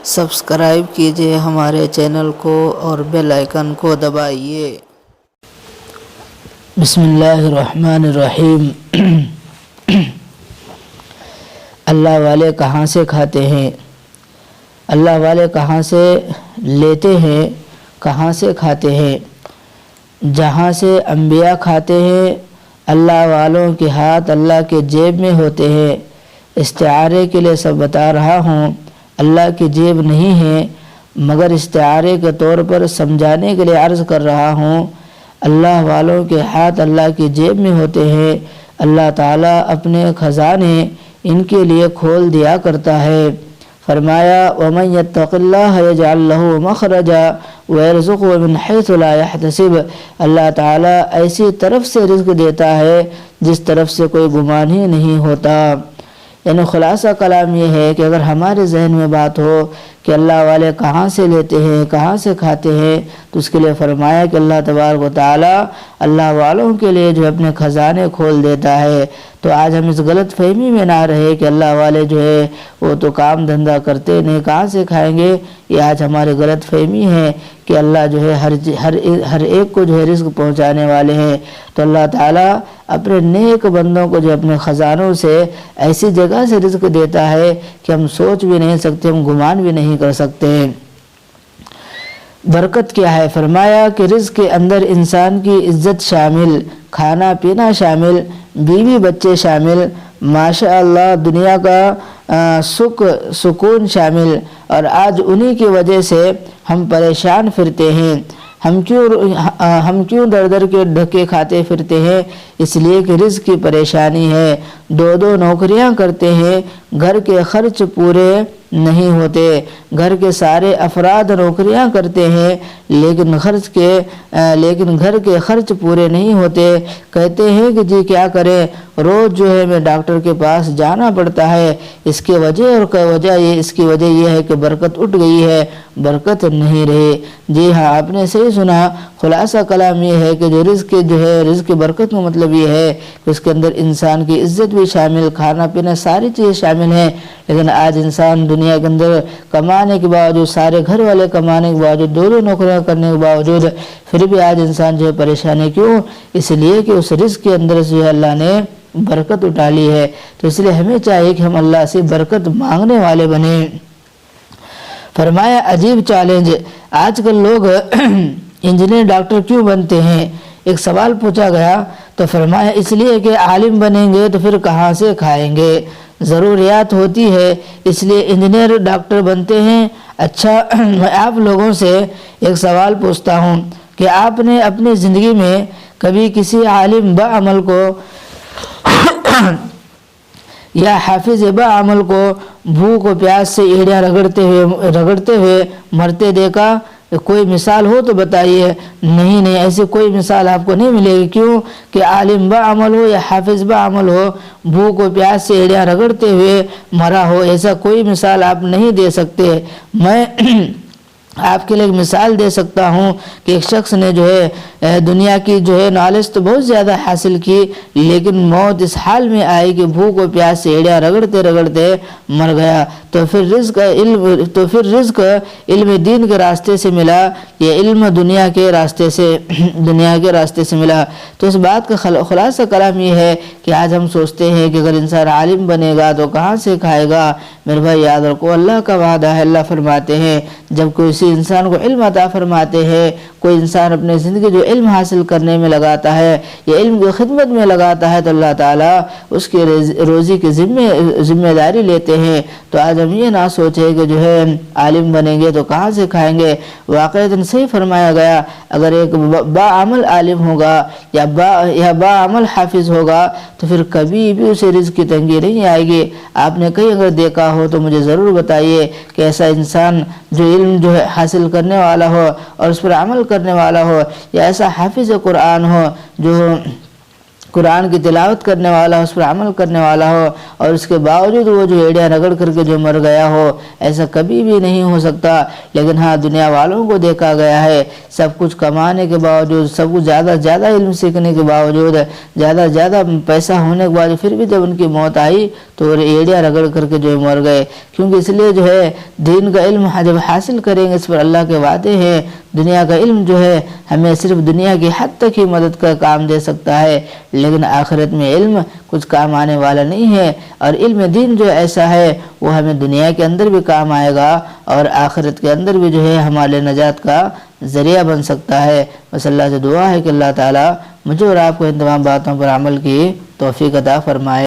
Subscribe کیجئے ہمارے channel کو اور بیل آئیکن کو دبائیے۔ بسم اللہ الرحمن الرحیم۔ اللہ والے کہاں سے کھاتے ہیں؟ اللہ والے کہاں سے لیتے ہیں؟ کہاں سے کھاتے ہیں؟ جہاں سے انبیاء کھاتے ہیں۔ اللہ والوں کے ہاتھ اللہ کے جیب میں ہوتے ہیں۔ استعارے کے لیے سب بتا رہا ہوں، اللہ کی جیب نہیں ہے، مگر استعارے کے طور پر سمجھانے کے لیے عرض کر رہا ہوں۔ اللہ والوں کے ہاتھ اللہ کی جیب میں ہوتے ہیں۔ اللہ تعالیٰ اپنے خزانے ان کے لیے کھول دیا کرتا ہے۔ فرمایا وَمَن يَتَّقِ اللَّهَ يَجْعَلْ لَهُ مَخْرَجًا وَيَرْزُقْهُ مِنْ حَيْثُ لَا يَحْتَسِبُ۔ اللہ تعالیٰ ایسی طرف سے رزق دیتا ہے جس طرف سے کوئی گمان ہی نہیں ہوتا۔ یعنی خلاصہ کلام یہ ہے کہ اگر ہمارے ذہن میں بات ہو کہ اللہ والے کہاں سے لیتے ہیں، کہاں سے کھاتے ہیں، تو اس کے لیے فرمایا کہ اللہ تبارک و تعالیٰ اللہ والوں کے لیے جو اپنے خزانے کھول دیتا ہے۔ تو آج ہم اس غلط فہمی میں نہ رہے کہ اللہ والے جو ہے وہ تو کام دھندہ کرتے نہیں، کہاں سے کھائیں گے۔ یہ آج ہماری غلط فہمی ہے کہ اللہ جو ہے ہر ایک کو جو ہے رزق پہنچانے والے ہیں۔ تو اللہ تعالیٰ اپنے نیک بندوں کو جو اپنے خزانوں سے ایسی جگہ سے رزق دیتا ہے کہ ہم سوچ بھی نہیں سکتے، ہم گمان بھی نہیں کر سکتے۔ برکت کیا ہے؟ فرمایا کہ رزق کے اندر انسان کی عزت شامل، کھانا پینا شامل، بیوی بچے شامل، ماشاء اللہ دنیا کا سکون شامل۔ اور آج انہی کی وجہ سے ہم پریشان پھرتے ہیں۔ ہم کیوں در در کے دھکے کھاتے پھرتے ہیں؟ اس لیے کہ رزق کی پریشانی ہے۔ دو نوکریاں کرتے ہیں، گھر کے خرچ پورے نہیں ہوتے۔ گھر کے سارے افراد نوکریاں کرتے ہیں لیکن گھر کے خرچ پورے نہیں ہوتے۔ کہتے ہیں کہ جی کیا کریں، روز جو ہے میں ڈاکٹر کے پاس جانا پڑتا ہے۔ اس کی وجہ یہ ہے کہ برکت اٹھ گئی ہے، برکت نہیں رہی۔ جی ہاں، آپ نے صحیح سنا۔ خلاصہ کلام یہ ہے کہ جو رزق کی برکت کا مطلب یہ ہے کہ اس کے اندر انسان کی عزت بھی شامل، کھانا پینا ساری چیزیں شامل ہیں۔ لیکن آج انسان دنیا کے اندر کمانے کے باوجود، سارے گھر والے کمانے کے باوجود، دو نوکریاں کرنے کے باوجود، پھر بھی آج انسان جو ہے پریشان ہے۔ کیوں؟ اس لیے کہ اس رزق کے اندر جو ہے اللہ نے برکت اٹھا لی ہے۔ تو اس لیے ہمیں چاہیے کہ ہم اللہ سے برکت مانگنے والے بنیں۔ فرمایا عجیب چیلنج، آج کل لوگ انجینئر ڈاکٹر کیوں بنتے ہیں؟ ایک سوال پوچھا گیا تو فرمایا اس لیے کہ عالم بنیں گے تو پھر کہاں سے کھائیں گے، ضروریات ہوتی ہے اس لیے انجینئر ڈاکٹر بنتے ہیں۔ اچھا، میں آپ لوگوں سے ایک سوال پوچھتا ہوں کہ آپ نے اپنی زندگی میں کبھی کسی عالم بعمل کو یا حافظ بعمل کو بھوک و پیاس سے ایڑیاں رگڑتے ہوئے مرتے دیکھا؟ کوئی مثال ہو تو بتائیے۔ نہیں، ایسی کوئی مثال آپ کو نہیں ملے گی۔ کیوں کہ عالم بعمل ہو یا حافظ بعمل ہو، بھوک و پیاس سے ایڑیاں رگڑتے ہوئے مرا ہو، ایسا کوئی مثال آپ نہیں دے سکتے۔ میں آپ کے لیے ایک مثال دے سکتا ہوں کہ ایک شخص نے جو ہے دنیا کی جو ہے نالج تو بہت زیادہ حاصل کی، لیکن موت اس حال میں آئی کہ بھوک و پیاس سے ایڑیاں رگڑتے مر گیا۔ تو پھر رزق علم دین کے راستے سے ملا یا علم دنیا کے راستے سے ملا؟ تو اس بات کا خلاصہ کلام یہ ہے کہ آج ہم سوچتے ہیں کہ اگر انسان عالم بنے گا تو کہاں سے کھائے گا۔ میرے بھائی یاد رکھو، اللہ کا وعدہ ہے، اللہ فرماتے ہیں جب کسی انسان کو علم عطا فرماتے ہیں، کوئی انسان اپنے زندگی جو علم حاصل کرنے میں لگاتا ہے یا علم کی خدمت میں لگاتا ہے تو اللہ تعالیٰ اس کی روزی کی ذمہ داری لیتے ہیں۔ تو آج ہم یہ نہ سوچیں کہ جو ہے عالم بنیں گے تو کہاں سے کھائیں گے۔ واقعتاً صحیح فرمایا گیا، اگر ایک باعمل عالم ہوگا یا باعمل حافظ ہوگا تو پھر کبھی بھی اسے رزق کی تنگی نہیں آئے گی۔ آپ نے کہیں اگر دیکھا ہو تو مجھے ضرور بتائیے کہ ایسا انسان جو علم جو ہے حاصل کرنے والا ہو اور اس پر عمل کرنے والا ہو، یا ایسا حافظ قرآن ہو جو قرآن کی تلاوت کرنے والا ہو، اس پر عمل کرنے والا ہو، اور اس کے باوجود وہ جو ایڑیاں رگڑ کر کے جو مر گیا ہو، ایسا کبھی بھی نہیں ہو سکتا۔ لیکن ہاں دنیا والوں کو دیکھا گیا ہے، سب کچھ کمانے کے باوجود، سب کچھ زیادہ علم سیکھنے کے باوجود، زیادہ پیسہ ہونے کے بعد، پھر بھی جب ان کی موت آئی تو وہ ایڑیاں رگڑ کر کے جو مر گئے۔ کیونکہ اس لیے جو ہے دین کا علم جب حاصل کریں گے، اس پر اللہ کے وعدے ہیں۔ دنیا کا علم جو ہے ہمیں صرف دنیا کی حد تک ہی مدد کا کام دے سکتا ہے، لیکن آخرت میں علم کچھ کام آنے والا نہیں ہے۔ اور علم دین جو ایسا ہے وہ ہمیں دنیا کے اندر بھی کام آئے گا اور آخرت کے اندر بھی جو ہے ہمارے نجات کا ذریعہ بن سکتا ہے۔ بس اللہ سے دعا ہے کہ اللہ تعالیٰ مجھے اور آپ کو ان تمام باتوں پر عمل کی توفیق عطا فرمائے۔